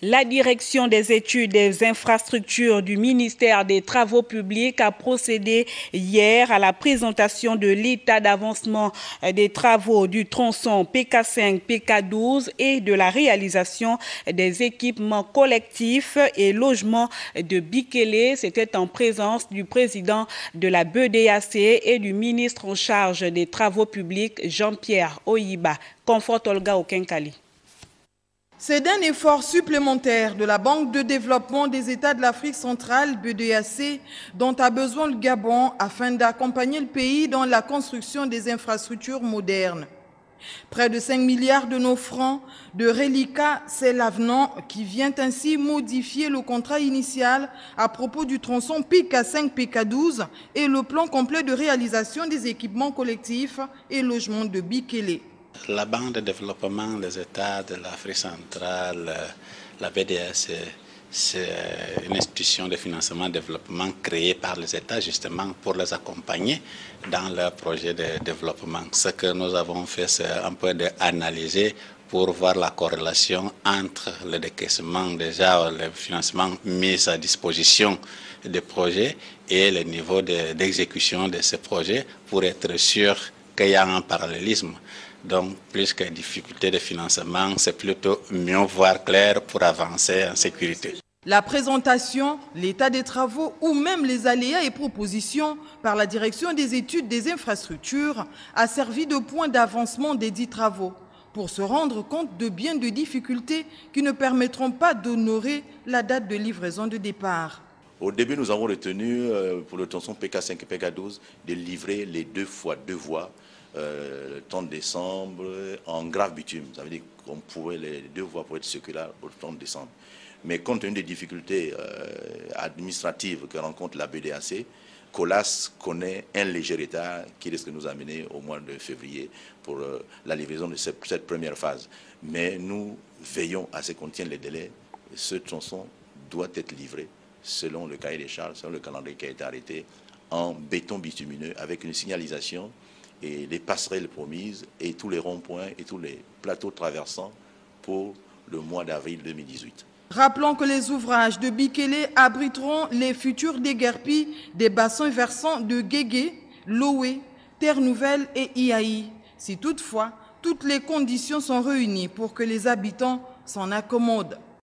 La direction des études des infrastructures du ministère des Travaux publics a procédé hier à la présentation de l'état d'avancement des travaux du tronçon PK5, PK12 et de la réalisation des équipements collectifs et logements de Bikélé. C'était en présence du président de la BEDAC et du ministre en charge des Travaux publics, Jean-Pierre Oyiba. Comfort Olga Okenkali. C'est d'un effort supplémentaire de la Banque de développement des États de l'Afrique centrale, BEDAC, dont a besoin le Gabon afin d'accompagner le pays dans la construction des infrastructures modernes. Près de 5 milliards de nos francs de reliquats, c'est l'avenant qui vient ainsi modifier le contrat initial à propos du tronçon PK5, PK12 et le plan complet de réalisation des équipements collectifs et logements de Bikélé. La Banque de développement des États de l'Afrique centrale, la BDS, c'est une institution de financement et de développement créée par les États justement pour les accompagner dans leurs projets de développement. Ce que nous avons fait, c'est un peu d'analyser pour voir la corrélation entre le décaissement, déjà le financement mis à disposition des projets et le niveau d'exécution de ces projets pour être sûr qu'il y a un parallélisme. Donc, plus que difficulté de financement, c'est plutôt mieux voir clair pour avancer en sécurité. La présentation, l'état des travaux ou même les aléas et propositions par la direction des études des infrastructures a servi de point d'avancement des dits travaux pour se rendre compte de bien de difficultés qui ne permettront pas d'honorer la date de livraison de départ. Au début, nous avons retenu pour le tronçon PK5 et PK12 de livrer les 2 fois 2 voies. 30 décembre en grave bitume. Ça veut dire qu'on pouvait les 2 voies pour être circulaires au 30 décembre. Mais compte tenu des difficultés administratives que rencontre la BEDAC, Colas connaît un léger retard qui risque de nous amener au mois de février pour la livraison de cette première phase. Mais nous veillons à ce qu'on tienne les délais. Ce tronçon doit être livré selon le cahier des charges, selon le calendrier qui a été arrêté, en béton bitumineux avec une signalisation et les passerelles promises et tous les ronds-points et tous les plateaux traversants pour le mois d'avril 2018. Rappelons que les ouvrages de Bikélé abriteront les futurs déguerpis des bassins versants de Guégué, Loé, Terre Nouvelle et Iaï, si toutefois toutes les conditions sont réunies pour que les habitants s'en accommodent.